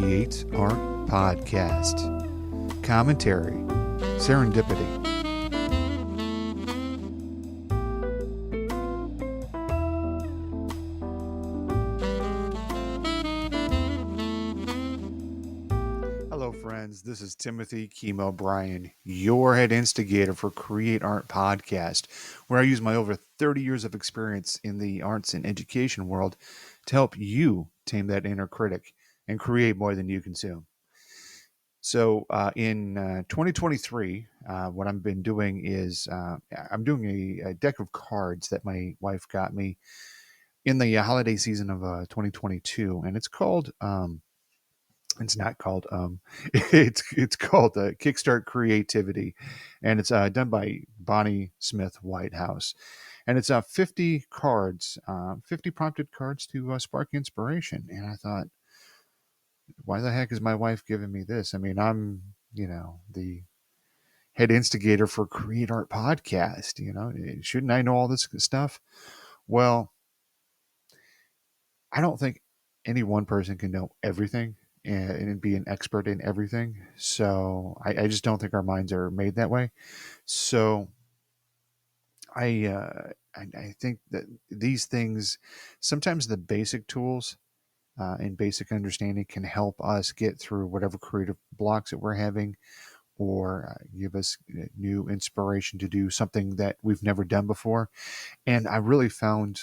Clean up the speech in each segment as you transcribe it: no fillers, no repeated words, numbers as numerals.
Create Art Podcast. Commentary, Serendipity. Hello, friends. This is Timothy Chemo Bryan, your head instigator for Create Art Podcast, where I use my over 30 years of experience in the arts and education world to help you tame that inner critic and create more than you consume. So in 2023, what I've been doing is I'm doing a deck of cards that my wife got me in the holiday season of 2022, and it's not called it's called Kickstart Creativity, and it's done by Bonnie Smith Whitehouse, and it's 50 cards, 50 prompted cards to spark inspiration. And I thought, why the heck is my wife giving me this? I mean, I'm the head instigator for Create Art Podcast. Shouldn't I know all this stuff? Well, I don't think any one person can know everything and be an expert in everything. So I just don't think our minds are made that way. So I think that these things, sometimes the basic tools and basic understanding can help us get through whatever creative blocks that we're having, or give us new inspiration to do something that we've never done before. And I really found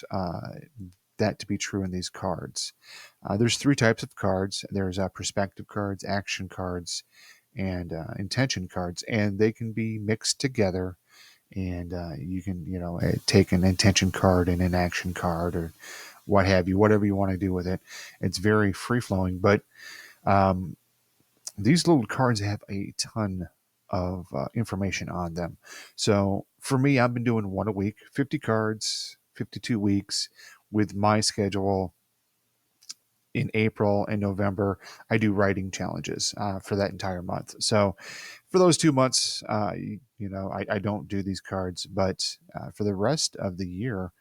that to be true in these cards. There's three types of cards. There's perspective cards, action cards, and intention cards, and they can be mixed together. And you can, take an intention card and an action card, or what have you, whatever you want to do with it. It's very free flowing, but um, these little cards have a ton of information on them. So for me, I've been doing one a week, 50 cards, 52 weeks with my schedule. In April and November, I do writing challenges for that entire month. So for those 2 months, I don't do these cards, but for the rest of the year,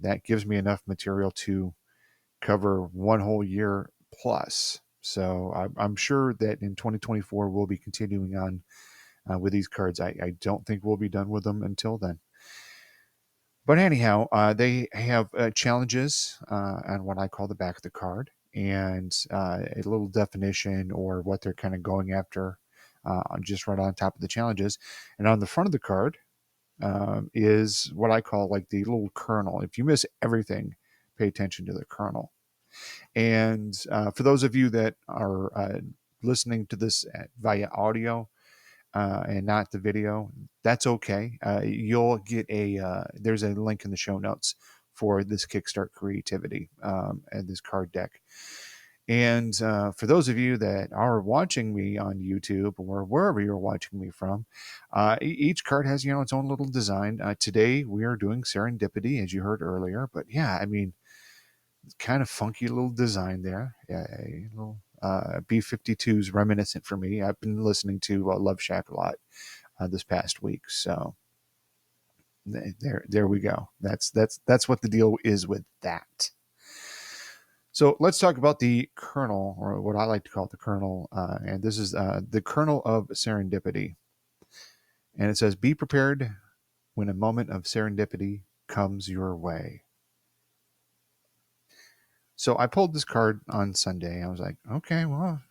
that gives me enough material to cover one whole year plus. So I'm sure that in 2024, we'll be continuing on with these cards. I don't think we'll be done with them until then. But anyhow, they have challenges on what I call the back of the card, and a little definition or what they're kind of going after just right on top of the challenges. And on the front of the card is what I call like the little kernel. If you miss everything, pay attention to the kernel. And for those of you that are listening to this via audio, and not the video, that's okay. You'll get there's a link in the show notes for this Kickstart Creativity and this card deck. And for those of you that are watching me on YouTube or wherever you're watching me from, each card has, its own little design. Today we are doing Serendipity, as you heard earlier. But yeah, I mean, kind of funky little design there. Yeah, a little B-52s reminiscent for me. I've been listening to Love Shack a lot this past week, so there we go. That's what the deal is with that. So let's talk about the kernel, or what I like to call the kernel, and this is the kernel of serendipity. And it says, "Be prepared when a moment of serendipity comes your way." So I pulled this card on Sunday. I was like, okay, well,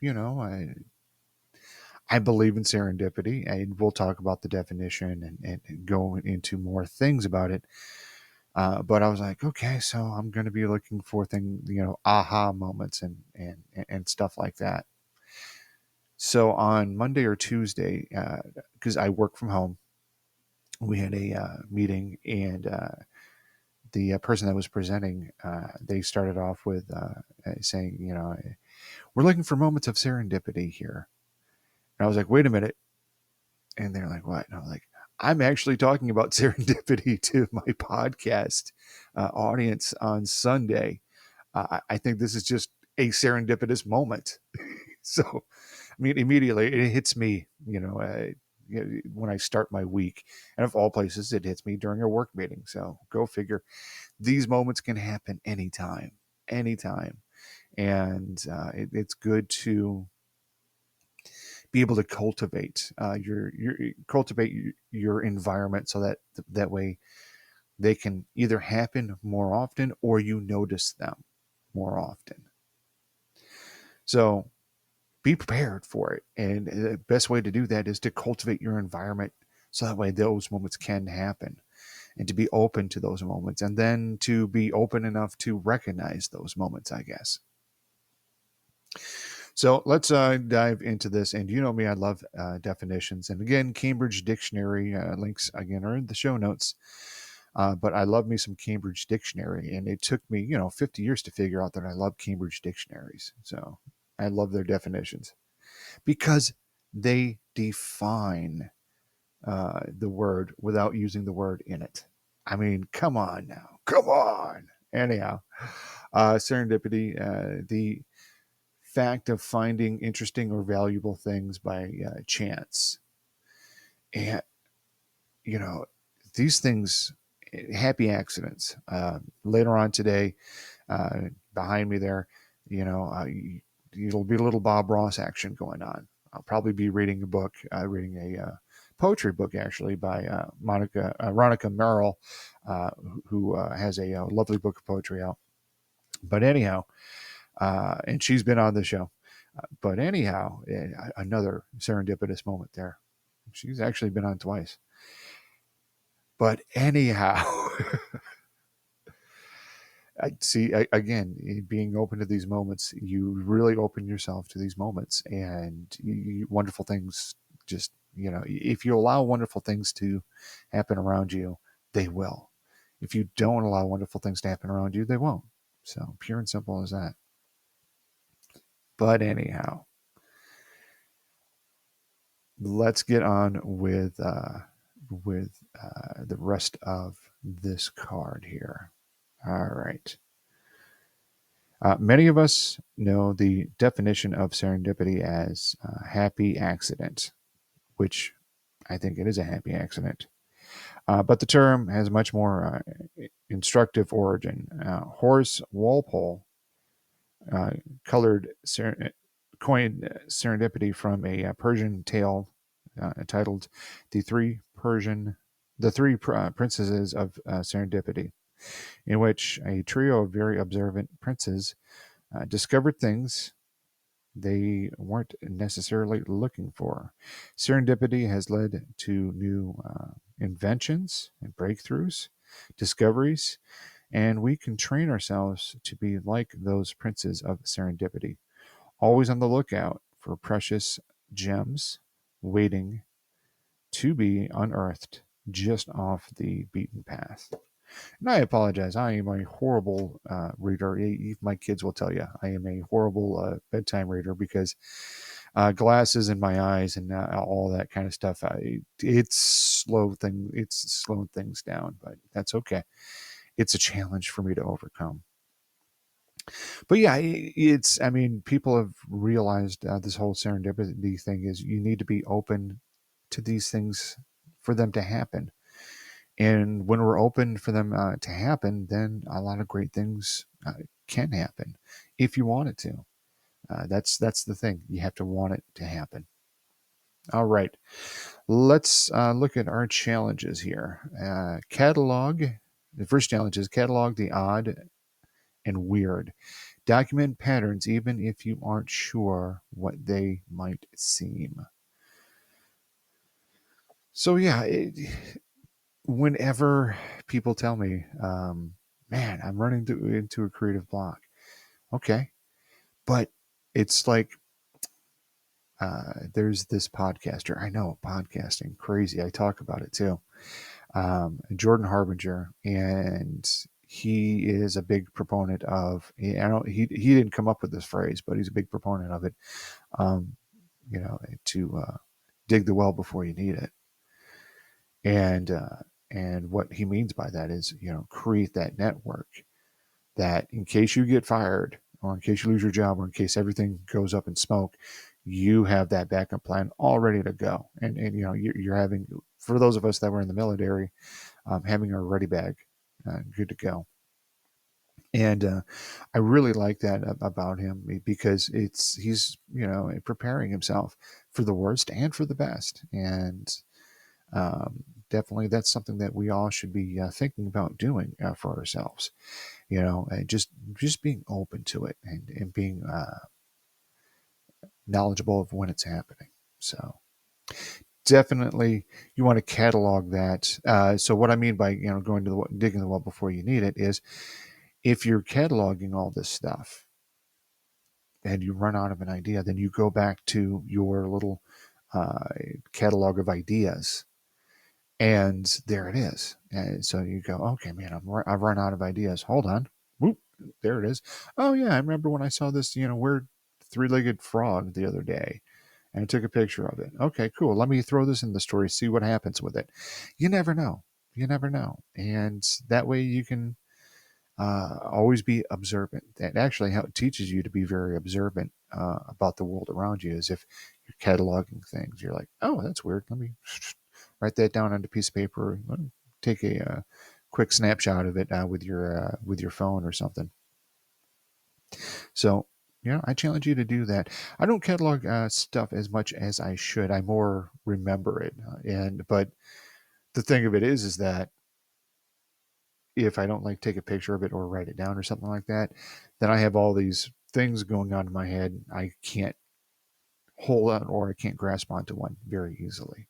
I believe in serendipity, and we'll talk about the definition and go into more things about it. But I was like, okay, so I'm going to be looking for things, aha moments and stuff like that. So on Monday or Tuesday, because I work from home, we had a meeting, and the person that was presenting, they started off with saying, we're looking for moments of serendipity here. And I was like, wait a minute. And they're like, what? And I was like, I'm actually talking about serendipity to my podcast audience on Sunday. I think this is just a serendipitous moment. So, I mean, immediately it hits me, when I start my week. And of all places, it hits me during a work meeting. So go figure. These moments can happen anytime. And it's good to be able to cultivate cultivate your environment so that that way they can either happen more often or you notice them more often. So be prepared for it. And the best way to do that is to cultivate your environment so that way those moments can happen, and to be open to those moments, and then to be open enough to recognize those moments, I guess. So let's dive into this. And you know me, I love definitions. And again, Cambridge Dictionary links again are in the show notes. But I love me some Cambridge Dictionary, and it took me, 50 years to figure out that I love Cambridge dictionaries. So I love their definitions because they define the word without using the word in it. I mean, come on now, come on. Anyhow, serendipity, the fact of finding interesting or valuable things by chance. And, you know, these things, happy accidents. Later on today, behind me there, you know, it'll be a little Bob Ross action going on. I'll probably be reading a book, reading a poetry book actually by Ronica Merrill, who has a lovely book of poetry out. But anyhow, and she's been on the show. But anyhow, another serendipitous moment there. She's actually been on twice. But anyhow, I see again, being open to these moments, you really open yourself to these moments, and wonderful things just, if you allow wonderful things to happen around you, they will. If you don't allow wonderful things to happen around you, they won't. So pure and simple as that. But anyhow, let's get on with the rest of this card here. All right. Many of us know the definition of serendipity as happy accident, which I think it is a happy accident. But the term has much more instructive origin. Horace Walpole uh, colored coined serendipity from a Persian tale titled "The Three Princesses of Serendipity," in which a trio of very observant princes discovered things they weren't necessarily looking for. Serendipity has led to new inventions and breakthroughs, discoveries, and we can train ourselves to be like those princes of serendipity, always on the lookout for precious gems waiting to be unearthed just off the beaten path. And I apologize. I am a horrible reader. My kids will tell you I am a horrible bedtime reader because glasses in my eyes and all that kind of stuff. It's slowed things down, but that's okay. It's a challenge for me to overcome. But yeah, it's. I mean, people have realized this whole serendipity thing is you need to be open to these things for them to happen. And when we're open for them to happen, then a lot of great things can happen if you want it to. That's the thing. You have to want it to happen. All right, let's look at our challenges here. Catalog. The first challenge is catalog the odd and weird. Document patterns even if you aren't sure what they might seem. So yeah, whenever people tell me, man, I'm running into a creative block. Okay. But it's like, there's this podcaster. I know podcasting crazy. I talk about it too. Jordan Harbinger, and he is a big proponent of. I don't. He didn't come up with this phrase, but he's a big proponent of it. Um, to dig the well before you need it, and what he means by that is, create that network that in case you get fired or in case you lose your job or in case everything goes up in smoke, you have that backup plan all ready to go. And you're having, for those of us that were in the military, having a ready bag good to go. And I really like that about him because he's preparing himself for the worst and for the best. And definitely that's something that we all should be thinking about doing for ourselves. And just being open to it, and being knowledgeable of when it's happening. So definitely you want to catalog that. So what I mean by going to the digging the well before you need it is, if you're cataloging all this stuff and you run out of an idea, then you go back to your little uh, catalog of ideas, and there it is. And so you go, okay, man, I've run out of ideas. Hold on, whoop, there it is. Oh yeah, I remember when I saw this, weird three-legged frog the other day, and I took a picture of it. Okay, cool. Let me throw this in the story, see what happens with it. You never know. You never know, and that way you can always be observant. That actually how it teaches you to be very observant about the world around you. Is if you're cataloging things, you're like, oh, that's weird. Let me write that down on a piece of paper. Take a quick snapshot of it with your phone or something. So, I challenge you to do that. I don't catalog stuff as much as I should. I more remember it, but the thing of it is that if I don't like take a picture of it or write it down or something like that, then I have all these things going on in my head. I can't hold on, or I can't grasp onto one very easily.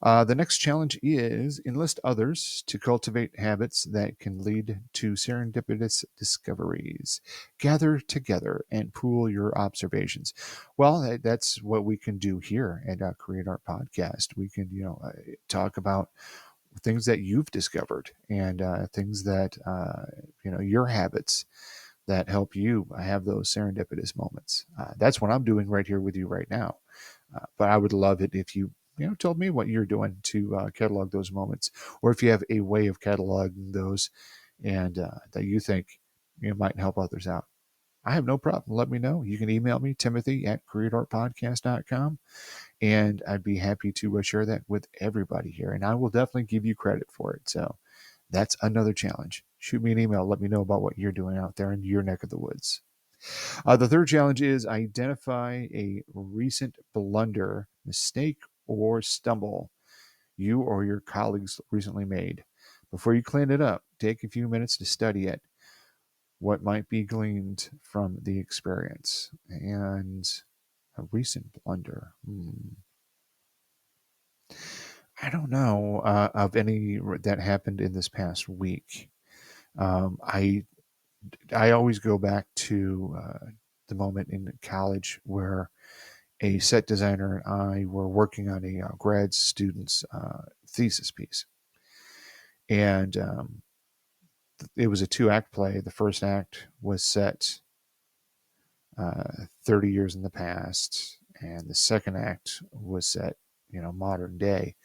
The next challenge is enlist others to cultivate habits that can lead to serendipitous discoveries. Gather together and pool your observations. Well, that's what we can do here at Create Art Podcast. We can, talk about things that you've discovered, and things that your habits that help you have those serendipitous moments. That's what I'm doing right here with you right now. But I would love it if you told me what you're doing to catalog those moments, or if you have a way of cataloging those, and that you think might help others out. I have no problem. Let me know. You can email me, Timothy at createartpodcast.com, and I'd be happy to share that with everybody here. And I will definitely give you credit for it. So that's another challenge. Shoot me an email. Let me know about what you're doing out there in your neck of the woods. The third challenge is identify a recent blunder, mistake, or stumble you or your colleagues recently made. Before you clean it up, take a few minutes to study it. What might be gleaned from the experience? And a recent blunder. I don't know of any that happened in this past week. Um, I I always go back to the moment in college where a set designer and I were working on a grad student's thesis piece, and it was a two-act play. The first act was set 30 years in the past, and the second act was set, modern day.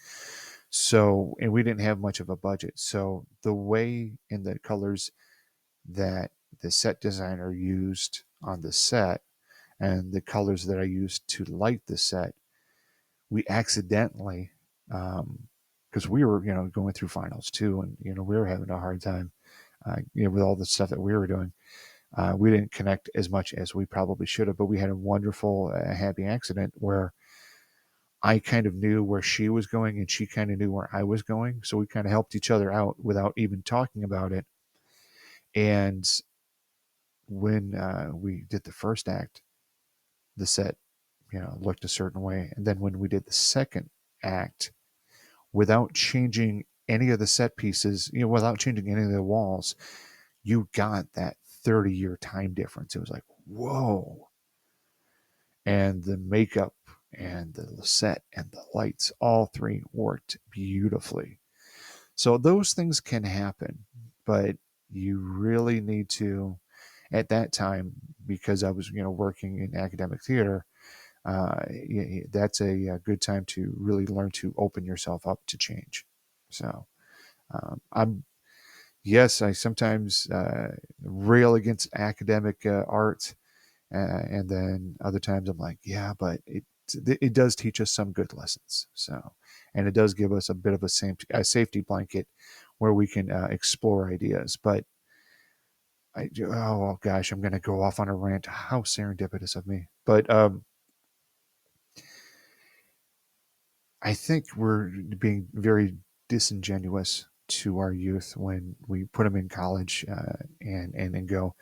So, and we didn't have much of a budget. So, the way and the colors that the set designer used on the set and the colors that I used to light the set, we accidentally, because we were, going through finals too, and we were having a hard time, with all the stuff that we were doing. We didn't connect as much as we probably should have, but we had a wonderful, happy accident where I kind of knew where she was going and she kind of knew where I was going. So we kind of helped each other out without even talking about it. And when we did the first act, the set, looked a certain way. And then when we did the second act, without changing any of the set pieces, without changing any of the walls, you got that 30-year time difference. It was like, whoa. And the makeup and the set and the lights, all three worked beautifully. So those things can happen, but you really need to, at that time, because I was, working in academic theater, that's a good time to really learn to open yourself up to change. So I'm yes, I sometimes rail against academic art, and then other times I'm like, yeah, but it does teach us some good lessons. So, and it does give us a bit of a safety blanket where we can explore ideas. But Oh gosh, I'm going to go off on a rant. How serendipitous of me. But I think we're being very disingenuous to our youth when we put them in college and go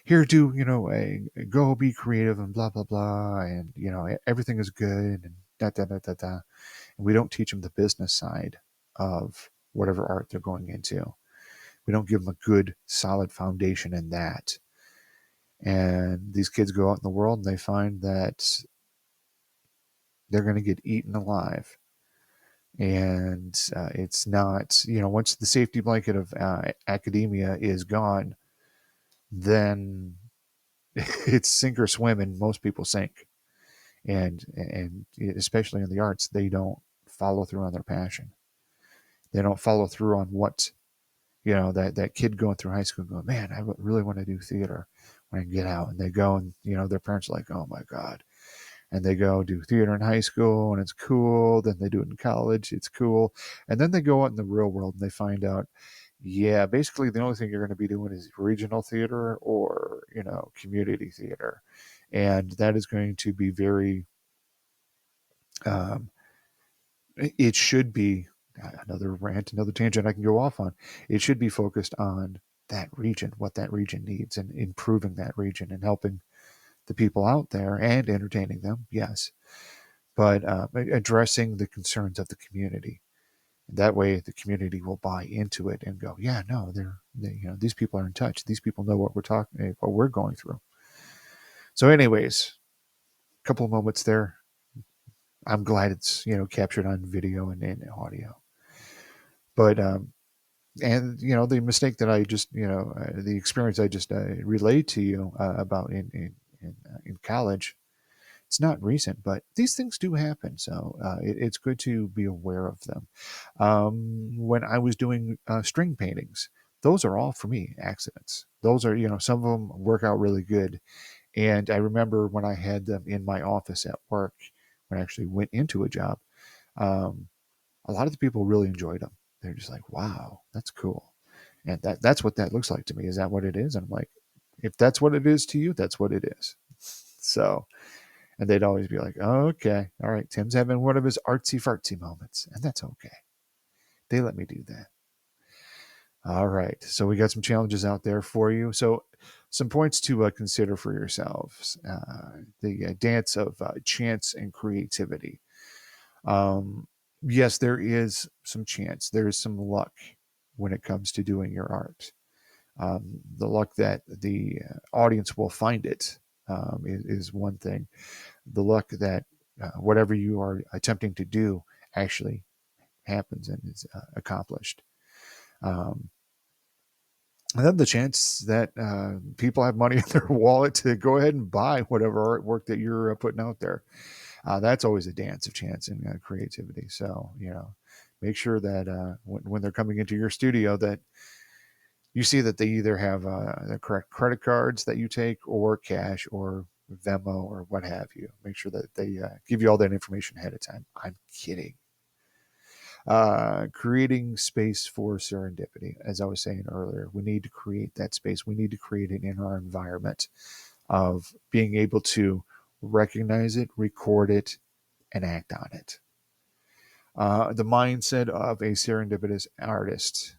here, do go be creative and blah blah blah, and everything is good and da da da da da. And we don't teach them the business side of whatever art they're going into. We don't give them a good solid foundation in that. And these kids go out in the world and they find that they're going to get eaten alive. And it's not, once the safety blanket of academia is gone, then it's sink or swim, and most people sink. And especially in the arts, they don't follow through on their passion. They don't follow through on what that kid going through high school going, man, I really want to do theater when I get out. And they go and their parents are like, oh my god. And they go do theater in high school and it's cool. Then they do it in college, it's cool. And then they go out in the real world and they find out, yeah, basically the only thing you're going to be doing is regional theater or community theater. And that is going to be very um, it should be another rant, another tangent I can go off on. It should be focused on that region, what that region needs, and improving that region and helping the people out there and entertaining them, yes, but addressing the concerns of the community. That way, the community will buy into it and go, yeah, no, these people are in touch. These people know what we're talking, what we're going through. So, anyways, a couple of moments there. I'm glad it's captured on video and audio. But and the mistake that I just the experience I just relayed to you about in college, it's not recent, but these things do happen. So it's good to be aware of them. When I was doing string paintings, those are all for me accidents. Those are some of them work out really good. And I remember when I had them in my office at work, when I actually went into a job, um, a lot of the people really enjoyed them. They're just like, wow, that's cool. And that's what that looks like to me. Is that what it is? And I'm like, if that's what it is to you, that's what it is. So, and they'd always be like, oh, okay, all right, Tim's having one of his artsy fartsy moments, and that's okay. They let me do that. All right, so we got some challenges out there for you. So, some points to consider for yourselves: the dance of chance and creativity. Um, yes, there is some chance. There is some luck when it comes to doing your art. The luck that the audience will find it is one thing. The luck that whatever you are attempting to do actually happens and is accomplished. Um, and then the chance that people have money in their wallet to go ahead and buy whatever artwork that you're putting out there. That's always a dance of chance and creativity. So, make sure that when they're coming into your studio that you see that they either have the correct credit cards that you take or cash or Venmo or what have you. Make sure that they give you all that information ahead of time. I'm kidding. Creating space for serendipity. As I was saying earlier, we need to create that space. We need to create it in our environment of being able to recognize it, record it, and act on it. The mindset of a serendipitous artist.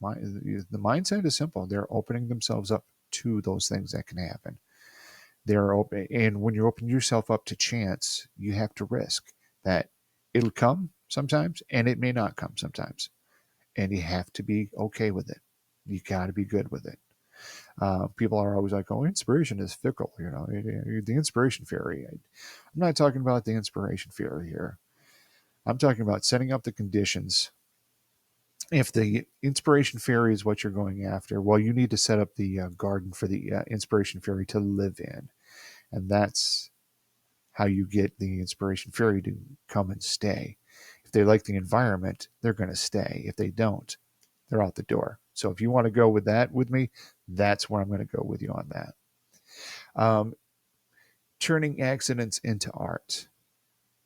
The mindset is simple. They're opening themselves up to those things that can happen. They're open, and when you open yourself up to chance, you have to risk that it'll come sometimes, and it may not come sometimes, and you have to be okay with it. You got to be good with it. People are always like, "Oh, inspiration is fickle," the inspiration fairy. I'm not talking about the inspiration fairy here. I'm talking about setting up the conditions. If the inspiration fairy is what you're going after, well, you need to set up the garden for the inspiration fairy to live in. And that's how you get the inspiration fairy to come and stay. If they like the environment, they're going to stay. If they don't, they're out the door. So if you want to go with that with me, that's where I'm going to go with you on that. Um, Turning accidents into art.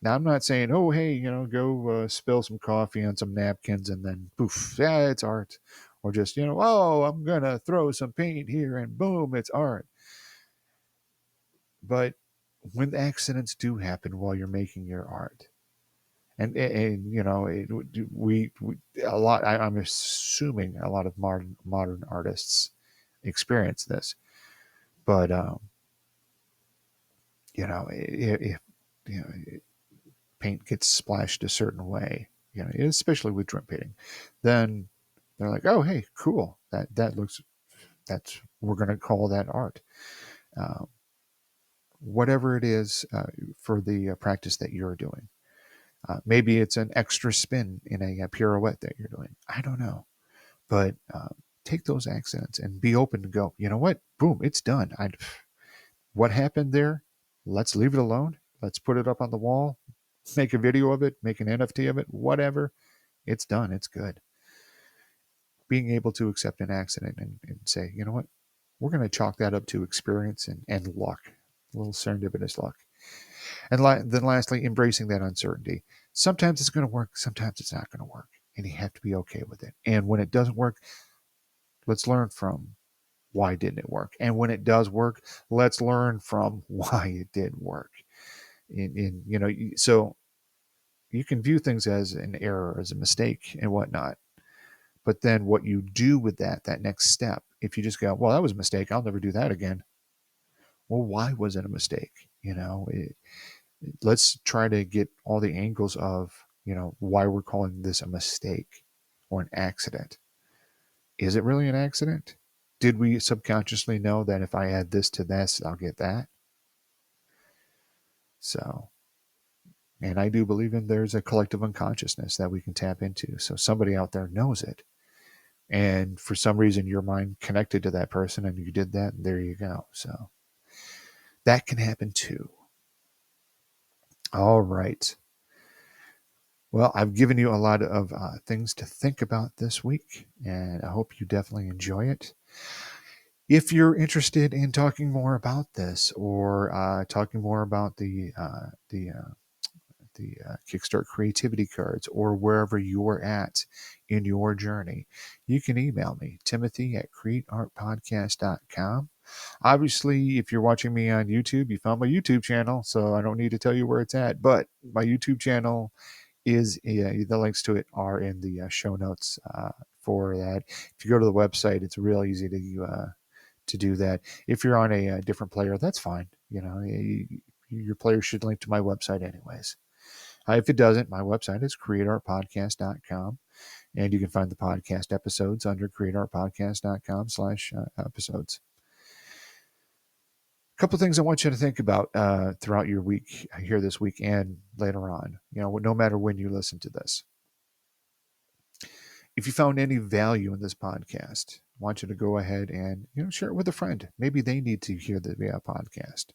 Now, I'm not saying, oh, hey, go spill some coffee on some napkins and then poof, yeah, it's art. or just, oh, I'm going to throw some paint here and boom, it's art. But when accidents do happen while you're making your art, and we a lot, I'm assuming a lot of modern artists experience this, but if paint gets splashed a certain way, especially with drip painting, then they're like, oh, hey, cool, that looks, that's, we're going to call that art. uh, Whatever it is, for the practice that you're doing. Maybe it's an extra spin in a pirouette that you're doing. I don't know. But take those accidents and be open to go, you know what? Boom, it's done. What happened there? Let's leave it alone. Let's put it up on the wall, make a video of it, make an NFT of it, whatever. It's done. It's good. Being able to accept an accident and say, you know what? We're going to chalk that up to experience and luck, a little serendipitous luck. And then lastly, embracing that uncertainty. Sometimes it's going to work, sometimes it's not going to work. And you have to be okay with it. And when it doesn't work, let's learn from why didn't it work. And when it does work, let's learn from why it did work. So you can view things as an error, as a mistake and whatnot. But then what you do with that next step, if you just go, well, that was a mistake, I'll never do that again. Well, why was it a mistake? Let's try to get all the angles of, why we're calling this a mistake or an accident. Is it really an accident? Did we subconsciously know that if I add this to this, I'll get that? So, and I do believe there's a collective unconsciousness that we can tap into. So somebody out there knows it. And for some reason, your mind connected to that person and you did that, and there you go. So that can happen too. All right. Well, I've given you a lot of things to think about this week, and I hope you definitely enjoy it. If you're interested in talking more about this, or talking more about the Kickstart creativity cards, or wherever you're at in your journey, you can email me, timothy@createartpodcast.com. Obviously, if you're watching me on YouTube, you found my YouTube channel, so I don't need to tell you where it's at. But my YouTube channel is, the links to it are in the show notes for that. If you go to the website, it's real easy to do that. If you're on a different player, that's fine. Your player should link to my website anyways. If it doesn't, my website is createartpodcast.com, and you can find the podcast episodes under createartpodcast.com/episodes. A couple of things I want you to think about throughout your week here this week and later on, no matter when you listen to this. If you found any value in this podcast, I want you to go ahead and share it with a friend. Maybe they need to hear the podcast.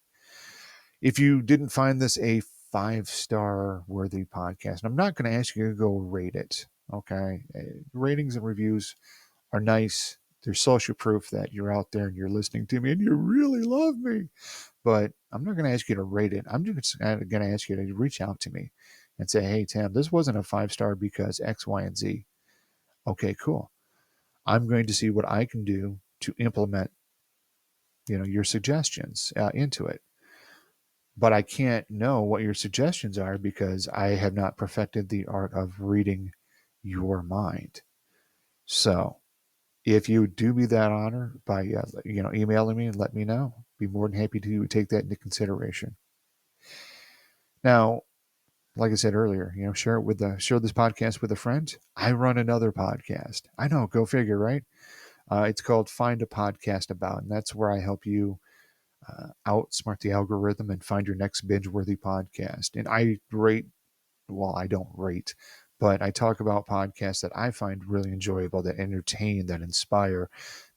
If you didn't find this a 5-star worthy podcast, and I'm not going to ask you to go rate it, okay? Ratings and reviews are nice. They're social proof that you're out there and you're listening to me and you really love me. But I'm not going to ask you to rate it. I'm just going to ask you to reach out to me and say, hey, Tim, this wasn't a 5-star because X, Y, and Z. Okay, cool. I'm going to see what I can do to implement, your suggestions into it. But I can't know what your suggestions are because I have not perfected the art of reading your mind. So if you do me that honor by emailing me and let me know, be more than happy to take that into consideration. Now, like I said earlier, share this podcast with a friend. I run another podcast. I know, go figure, right? It's called Find a Podcast About, and that's where I help you outsmart the algorithm and find your next binge-worthy podcast. And I don't rate, but I talk about podcasts that I find really enjoyable, that entertain, that inspire,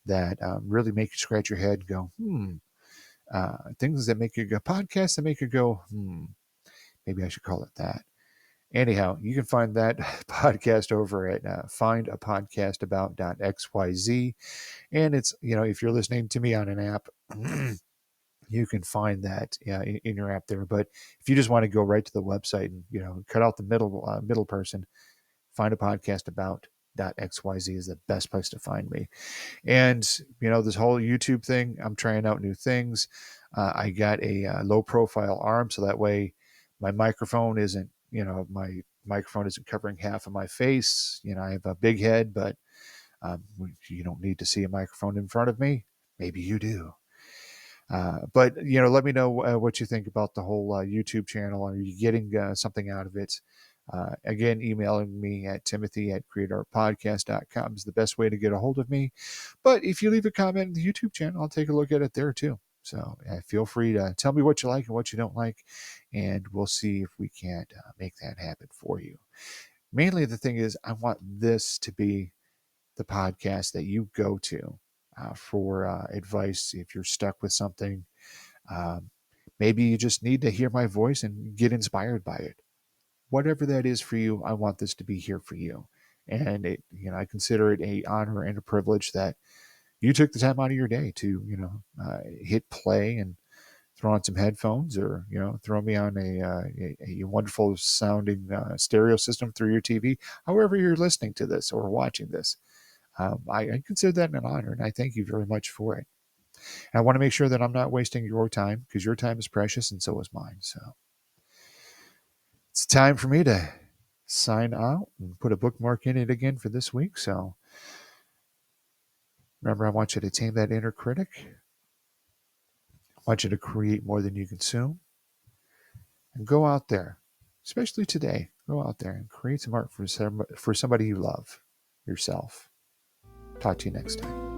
that really make you scratch your head and go, things that make you go, podcasts that make you go, maybe I should call it that. Anyhow, you can find that podcast over at findapodcastabout.xyz. And it's, if you're listening to me on an app, you can find that in your app there. But if you just want to go right to the website and, cut out the middle person, find a podcast about .xyz is the best place to find me. And, this whole YouTube thing, I'm trying out new things. I got a low profile arm, so that way my microphone isn't, my microphone isn't covering half of my face. I have a big head, but you don't need to see a microphone in front of me. Maybe you do. But let me know what you think about the whole YouTube channel. Are you getting something out of it? Again, emailing me at timothy@createartpodcast.com is the best way to get a hold of me. But if you leave a comment in the YouTube channel, I'll take a look at it there too. So feel free to tell me what you like and what you don't like, and we'll see if we can't make that happen for you. Mainly, the thing is, I want this to be the podcast that you go to for advice if you're stuck with something. Um, Maybe you just need to hear my voice and get inspired by it. Whatever that is for you, I want this to be here for you. And I consider it a honor and a privilege that you took the time out of your day to, hit play and throw on some headphones, or throw me on a wonderful sounding stereo system through your TV. However, you're listening to this or watching this, I consider that an honor, and I thank you very much for it. And I want to make sure that I'm not wasting your time, because your time is precious and so is mine. So it's time for me to sign out and put a bookmark in it again for this week. So remember, I want you to tame that inner critic. I want you to create more than you consume. And go out there, especially today, go out there and create some art for somebody you love, yourself. Talk to you next time.